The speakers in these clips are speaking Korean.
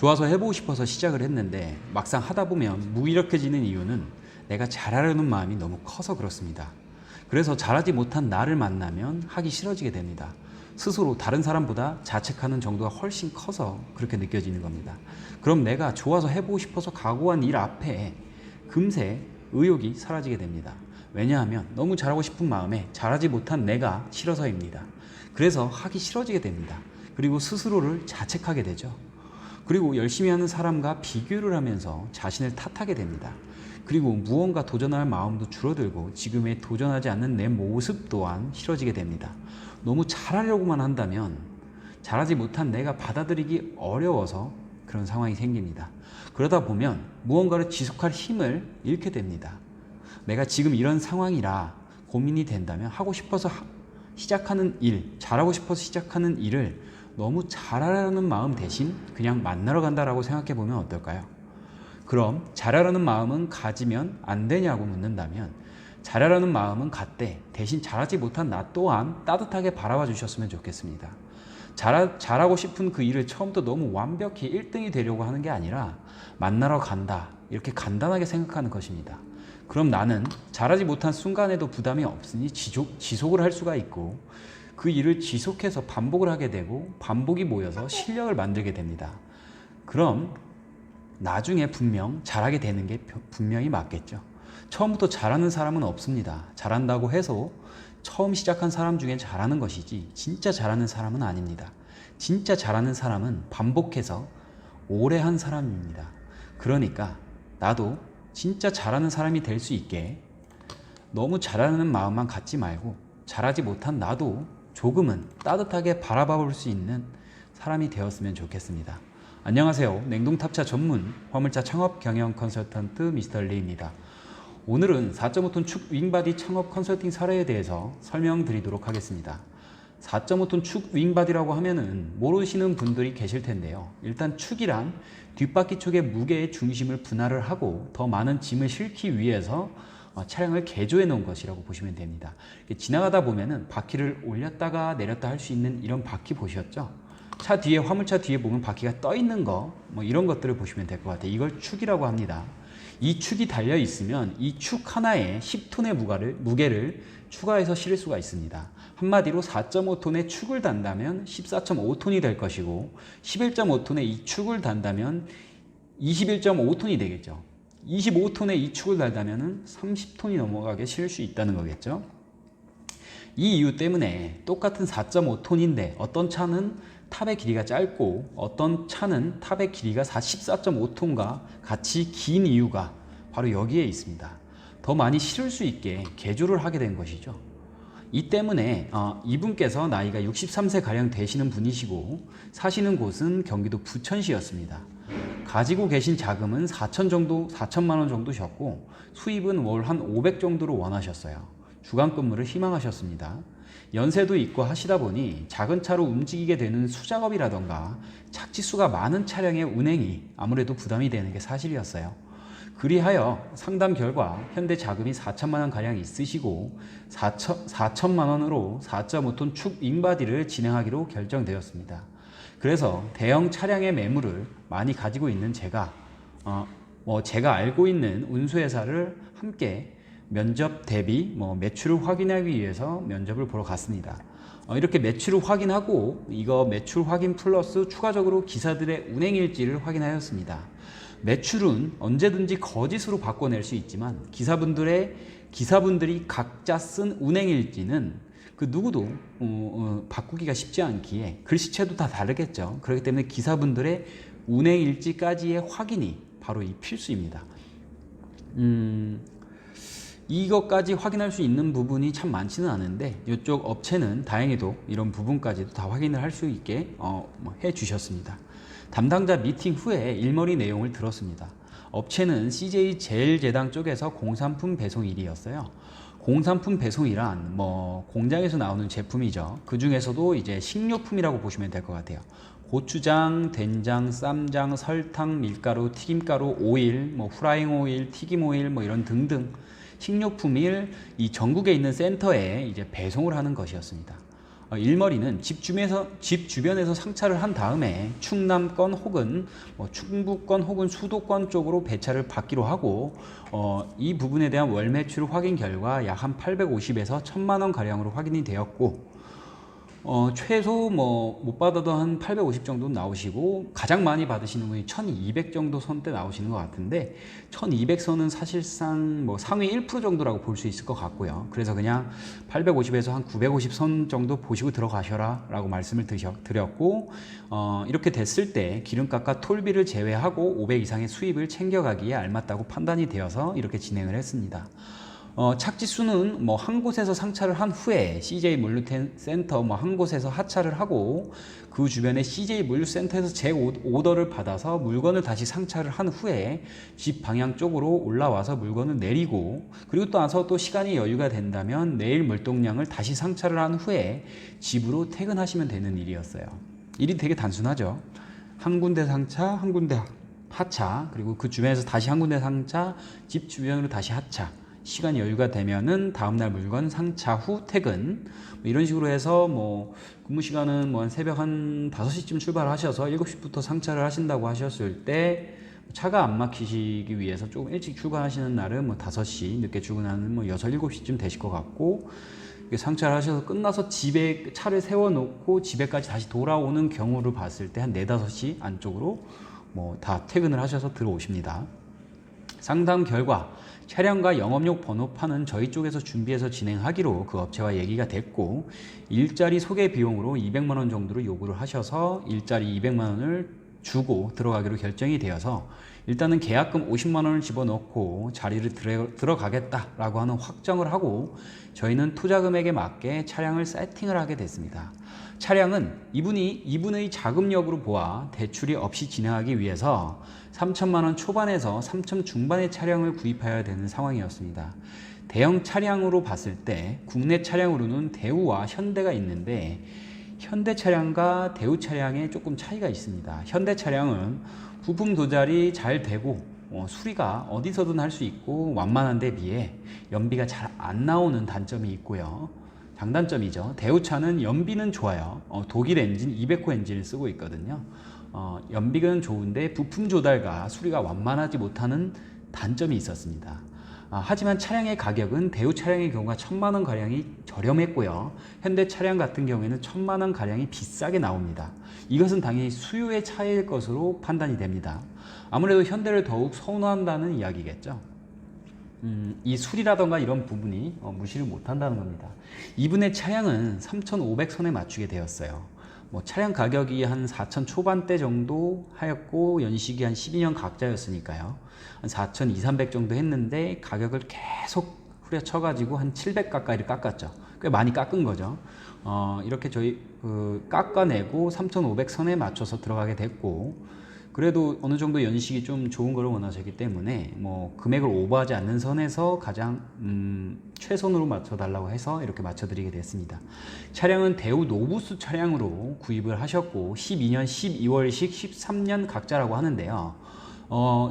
좋아서 해보고 싶어서 시작을 했는데 막상 하다 보면 무기력해지는 이유는 내가 잘하려는 마음이 너무 커서 그렇습니다. 그래서 잘하지 못한 나를 만나면 하기 싫어지게 됩니다. 스스로 다른 사람보다 자책하는 정도가 훨씬 커서 그렇게 느껴지는 겁니다. 그럼 내가 좋아서 해보고 싶어서 각오한 일 앞에 금세 의욕이 사라지게 됩니다. 왜냐하면 너무 잘하고 싶은 마음에 잘하지 못한 내가 싫어서입니다. 그래서 하기 싫어지게 됩니다. 그리고 스스로를 자책하게 되죠. 그리고 열심히 하는 사람과 비교를 하면서 자신을 탓하게 됩니다. 그리고 무언가 도전할 마음도 줄어들고 지금에 도전하지 않는 내 모습 또한 싫어지게 됩니다. 너무 잘하려고만 한다면 잘하지 못한 내가 받아들이기 어려워서 그런 상황이 생깁니다. 그러다 보면 무언가를 지속할 힘을 잃게 됩니다. 내가 지금 이런 상황이라 고민이 된다면 하고 싶어서 시작하는 일, 잘하고 싶어서 시작하는 일을 너무 잘하려는 마음 대신 그냥 만나러 간다라고 생각해 보면 어떨까요? 그럼 잘하려는 마음은 가지면 안 되냐고 묻는다면 잘하려는 마음은 갖되 대신 잘하지 못한 나 또한 따뜻하게 바라봐 주셨으면 좋겠습니다. 잘하고 싶은 그 일을 처음부터 너무 완벽히 1등이 되려고 하는 게 아니라 만나러 간다 이렇게 간단하게 생각하는 것입니다. 그럼 나는 잘하지 못한 순간에도 부담이 없으니 지속을 할 수가 있고 그 일을 지속해서 반복을 하게 되고 반복이 모여서 실력을 만들게 됩니다. 그럼 나중에 분명 잘하게 되는 게 분명히 맞겠죠. 처음부터 잘하는 사람은 없습니다. 잘한다고 해서 처음 시작한 사람 중에 잘하는 것이지 진짜 잘하는 사람은 아닙니다. 진짜 잘하는 사람은 반복해서 오래 한 사람입니다. 그러니까 나도 진짜 잘하는 사람이 될 수 있게 너무 잘하는 마음만 갖지 말고 잘하지 못한 나도 조금은 따뜻하게 바라봐 볼 수 있는 사람이 되었으면 좋겠습니다. 안녕하세요. 냉동탑차 전문 화물차 창업 경영 컨설턴트 미스터 리입니다. 오늘은 4.5톤 축 윙바디 창업 컨설팅 사례에 대해서 설명드리도록 하겠습니다. 4.5톤 축 윙바디라고 하면은 모르시는 분들이 계실 텐데요. 일단 축이란 뒷바퀴 쪽의 무게의 중심을 분할을 하고 더 많은 짐을 실기 위해서 차량을 개조해 놓은 것이라고 보시면 됩니다. 지나가다 보면은 바퀴를 올렸다가 내렸다 할 수 있는 이런 바퀴 보셨죠? 차 뒤에 화물차 뒤에 보면 바퀴가 떠 있는 거 이런 것들을 보시면 될 것 같아요. 이걸 축이라고 합니다. 이 축이 달려 있으면 이 축 하나에 10톤의 무게를 추가해서 실을 수가 있습니다. 한마디로 4.5톤의 축을 단다면 14.5톤이 될 것이고 11.5톤의 이 축을 단다면 21.5톤이 되겠죠. 25톤의 이 축을 달다면 30톤이 넘어가게 실을 수 있다는 거겠죠. 이 이유 때문에 똑같은 4.5톤인데 어떤 차는 탑의 길이가 짧고 어떤 차는 탑의 길이가 14.5톤과 같이 긴 이유가 바로 여기에 있습니다. 더 많이 실을 수 있게 개조를 하게 된 것이죠. 이 때문에 이분께서 나이가 63세 가량 되시는 분이시고 사시는 곳은 경기도 부천시였습니다. 가지고 계신 자금은 4천만 원 정도셨고 수입은 월 한 500 정도로 원하셨어요. 주간 근무를 희망하셨습니다. 연세도 있고 하시다 보니 작은 차로 움직이게 되는 수작업이라던가 착지수가 많은 차량의 운행이 아무래도 부담이 되는 게 사실이었어요. 그리하여 상담 결과 현대 자금이 4천만 원 가량 있으시고 4천만 원으로 4.5톤 축 윙바디를 진행하기로 결정되었습니다. 그래서 대형 차량의 매물을 많이 가지고 있는 제가 알고 있는 운수회사를 함께 면접 대비 매출을 확인하기 위해서 면접을 보러 갔습니다. 이렇게 매출을 확인하고 이거 매출 확인 플러스 추가적으로 기사들의 운행 일지를 확인하였습니다. 매출은 언제든지 거짓으로 바꿔낼 수 있지만 기사분들이 각자 쓴 운행 일지는 그 누구도 바꾸기가 쉽지 않기에 글씨체도 다 다르겠죠. 그렇기 때문에 기사분들의 운행 일지까지의 확인이 바로 이 필수입니다. 이것까지 확인할 수 있는 부분이 참 많지는 않은데 이쪽 업체는 다행히도 이런 부분까지도 다 확인을 할 수 있게 해 주셨습니다. 담당자 미팅 후에 일머리 내용을 들었습니다. 업체는 CJ 제일제당 쪽에서 공산품 배송 일이었어요. 공산품 배송이란 공장에서 나오는 제품이죠. 그 중에서도 이제 식료품이라고 보시면 될 것 같아요. 고추장, 된장, 쌈장, 설탕, 밀가루, 튀김가루, 오일, 후라잉 오일, 튀김 오일 이런 등등 식료품을 이 전국에 있는 센터에 이제 배송을 하는 것이었습니다. 일머리는 집 주변에서 상차를 한 다음에 충남권 혹은 충북권 혹은 수도권 쪽으로 배차를 받기로 하고 이 부분에 대한 월 매출 확인 결과 약 한 850에서 1000만 원 가량으로 확인이 되었고 최소 못 받아도 한 850 정도 나오시고 가장 많이 받으시는 분이 1200 정도 선대 나오시는 것 같은데 1200선은 사실상 상위 1% 정도라고 볼 수 있을 것 같고요. 그래서 그냥 850에서 한 950선 정도 보시고 들어가셔라 라고 말씀을 드렸고 이렇게 됐을 때 기름값과 톨비를 제외하고 500 이상의 수입을 챙겨가기에 알맞다고 판단이 되어서 이렇게 진행을 했습니다. 착지수는 한 곳에서 상차를 한 후에 CJ 물류센터 한 곳에서 하차를 하고 그 주변에 CJ 물류센터에서 재오더를 받아서 물건을 다시 상차를 한 후에 집 방향 쪽으로 올라와서 물건을 내리고 그리고 또 와서 또 시간이 여유가 된다면 내일 물동량을 다시 상차를 한 후에 집으로 퇴근하시면 되는 일이었어요. 일이 되게 단순하죠. 한 군데 상차, 한 군데 하차, 그리고 그 주변에서 다시 한 군데 상차, 집 주변으로 다시 하차. 시간이 여유가 되면은 다음날 물건 상차 후 퇴근 이런 식으로 해서 근무 시간은 한 새벽 한 5시쯤 출발하셔서 7시부터 상차를 하신다고 하셨을 때 차가 안 막히시기 위해서 조금 일찍 출근하시는 날은 5시, 늦게 출근하는 6, 7시쯤 되실 것 같고 상차를 하셔서 끝나서 집에 차를 세워놓고 집에까지 다시 돌아오는 경우를 봤을 때 한 4, 5시 안쪽으로 다 퇴근을 하셔서 들어오십니다. 상담 결과 차량과 영업용 번호판은 저희 쪽에서 준비해서 진행하기로 그 업체와 얘기가 됐고 일자리 소개 비용으로 200만 원 정도를 요구를 하셔서 일자리 200만 원을 주고 들어가기로 결정이 되어서 일단은 계약금 50만 원을 집어넣고 자리를 들어가겠다라고 하는 확정을 하고 저희는 투자 금액에 맞게 차량을 세팅을 하게 됐습니다. 차량은 이분의 자금력으로 보아 대출이 없이 진행하기 위해서 3천만 원 초반에서 3천 중반의 차량을 구입해야 되는 상황이었습니다. 대형 차량으로 봤을 때 국내 차량으로는 대우와 현대가 있는데 현대 차량과 대우 차량에 조금 차이가 있습니다. 현대 차량은 부품 조달이 잘 되고 수리가 어디서든 할 수 있고 완만한 데 비해 연비가 잘 안 나오는 단점이 있고요. 장단점이죠. 대우차는 연비는 좋아요. 독일 엔진 200호 엔진을 쓰고 있거든요. 연비는 좋은데 부품 조달과 수리가 완만하지 못하는 단점이 있었습니다. 하지만 차량의 가격은 대우 차량의 경우가 1000만 원 가량이 저렴했고요. 현대 차량 같은 경우에는 1000만 원 가량이 비싸게 나옵니다. 이것은 당연히 수요의 차이일 것으로 판단이 됩니다. 아무래도 현대를 더욱 선호한다는 이야기겠죠. 이 수리라던가 이런 부분이 무시를 못한다는 겁니다. 이분의 차량은 3,500선에 맞추게 되었어요. 차량 가격이 한 4천 초반대 정도 하였고 연식이 한 12년 각자였으니까요. 한 4,200, 300 정도 했는데 가격을 계속 후려쳐가지고 한 700 가까이를 깎았죠. 꽤 많이 깎은 거죠. 이렇게 저희 깎아내고 3,500선에 맞춰서 들어가게 됐고 그래도 어느 정도 연식이 좀 좋은 걸 원하셨기 때문에 금액을 오버하지 않는 선에서 가장 최선으로 맞춰달라고 해서 이렇게 맞춰드리게 됐습니다. 차량은 대우 노부스 차량으로 구입을 하셨고 12년 12월식 13년 각자라고 하는데요.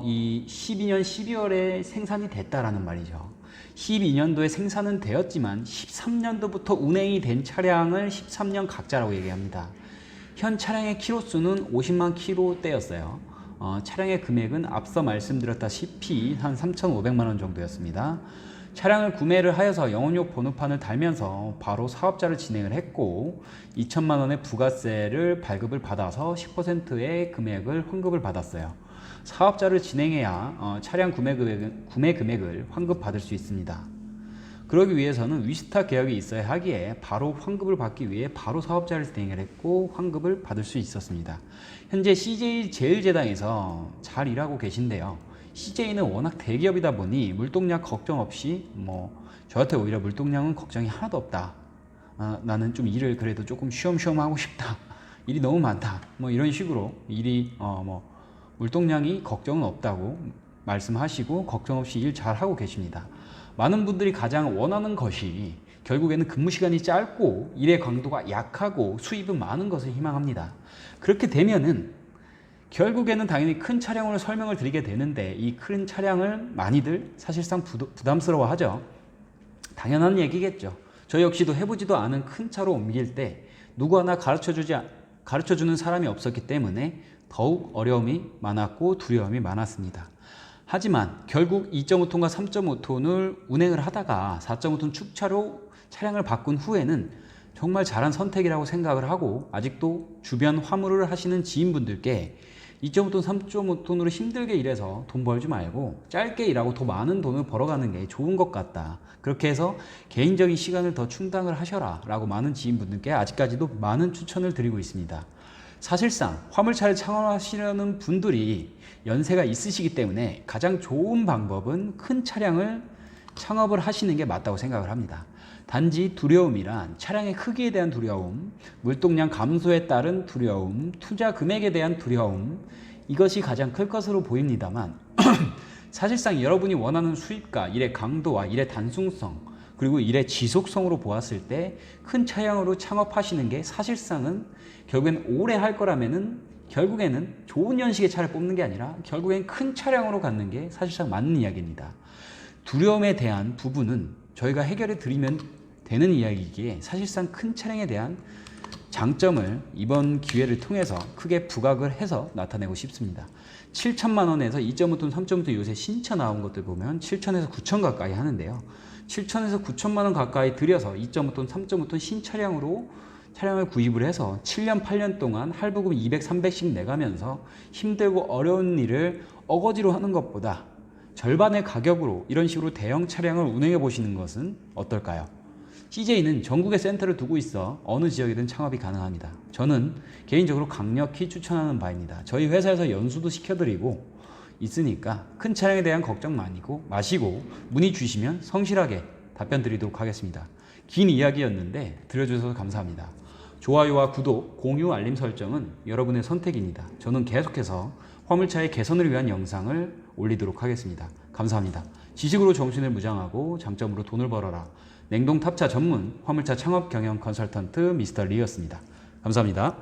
이 12년 12월에 생산이 됐다라는 말이죠. 12년도에 생산은 되었지만 13년도부터 운행이 된 차량을 13년 각자라고 얘기합니다. 현 차량의 키로수는 50만 키로대였어요. 차량의 금액은 앞서 말씀드렸다시피 한 3,500만 원 정도였습니다. 차량을 구매를 하여서 영업용 번호판을 달면서 바로 사업자를 진행을 했고 2천만 원의 부가세를 발급을 받아서 10%의 금액을 환급을 받았어요. 사업자를 진행해야 차량 구매 금액을 환급받을 수 있습니다. 그러기 위해서는 위스타 계약이 있어야 하기에 바로 환급을 받기 위해 바로 사업자를 진행을 했고 환급을 받을 수 있었습니다. 현재 CJ 제일제당에서 잘 일하고 계신데요. CJ는 워낙 대기업이다 보니 물동량 걱정 없이 저한테 오히려 물동량은 걱정이 하나도 없다. 나는 좀 일을 그래도 조금 쉬엄쉬엄 하고 싶다. 일이 너무 많다. 이런 식으로 일이 물동량이 걱정은 없다고 말씀하시고 걱정 없이 일 잘 하고 계십니다. 많은 분들이 가장 원하는 것이 결국에는 근무 시간이 짧고 일의 강도가 약하고 수입은 많은 것을 희망합니다. 그렇게 되면은 결국에는 당연히 큰 차량으로 설명을 드리게 되는데 이 큰 차량을 많이들 사실상 부담스러워 하죠. 당연한 얘기겠죠. 저 역시도 해보지도 않은 큰 차로 옮길 때 누구 하나 가르쳐주는 사람이 없었기 때문에 더욱 어려움이 많았고 두려움이 많았습니다. 하지만 결국 2.5톤과 3.5톤을 운행을 하다가 4.5톤 축차로 차량을 바꾼 후에는 정말 잘한 선택이라고 생각을 하고, 아직도 주변 화물을 하시는 지인분들께 2.5톤, 3.5톤으로 힘들게 일해서 돈 벌지 말고 짧게 일하고 더 많은 돈을 벌어가는 게 좋은 것 같다, 그렇게 해서 개인적인 시간을 더 충당을 하셔라 라고 많은 지인분들께 아직까지도 많은 추천을 드리고 있습니다. 사실상 화물차를 창업하시려는 분들이 연세가 있으시기 때문에 가장 좋은 방법은 큰 차량을 창업을 하시는 게 맞다고 생각을 합니다. 단지 두려움이란 차량의 크기에 대한 두려움, 물동량 감소에 따른 두려움, 투자 금액에 대한 두려움, 이것이 가장 클 것으로 보입니다만 사실상 여러분이 원하는 수입과 일의 강도와 일의 단순성, 그리고 일의 지속성으로 보았을 때 큰 차량으로 창업하시는 게 사실상은 결국엔 오래 할 거라면은 결국에는 좋은 연식의 차를 뽑는 게 아니라 결국엔 큰 차량으로 갖는 게 사실상 맞는 이야기입니다. 두려움에 대한 부분은 저희가 해결해 드리면 되는 이야기이기에 사실상 큰 차량에 대한 장점을 이번 기회를 통해서 크게 부각을 해서 나타내고 싶습니다. 7천만 원에서 2.5톤, 3.5톤 요새 신차 나온 것들 보면 7천에서 9천 가까이 하는데요. 7천에서 9천만 원 가까이 들여서 2.5톤, 3.5톤 신차량으로 차량을 구입을 해서 7년, 8년 동안 할부금 200, 300씩 내가면서 힘들고 어려운 일을 어거지로 하는 것보다 절반의 가격으로 이런 식으로 대형 차량을 운행해 보시는 것은 어떨까요? CJ는 전국에 센터를 두고 있어 어느 지역이든 창업이 가능합니다. 저는 개인적으로 강력히 추천하는 바입니다. 저희 회사에서 연수도 시켜드리고 있으니까 큰 차량에 대한 걱정 마시고 문의 주시면 성실하게 답변 드리도록 하겠습니다. 긴 이야기였는데 들어주셔서 감사합니다. 좋아요와 구독, 공유, 알림 설정은 여러분의 선택입니다. 저는 계속해서 화물차의 개선을 위한 영상을 올리도록 하겠습니다. 감사합니다. 지식으로 정신을 무장하고 장점으로 돈을 벌어라. 냉동 탑차 전문 화물차 창업 경영 컨설턴트 미스터 리였습니다. 감사합니다.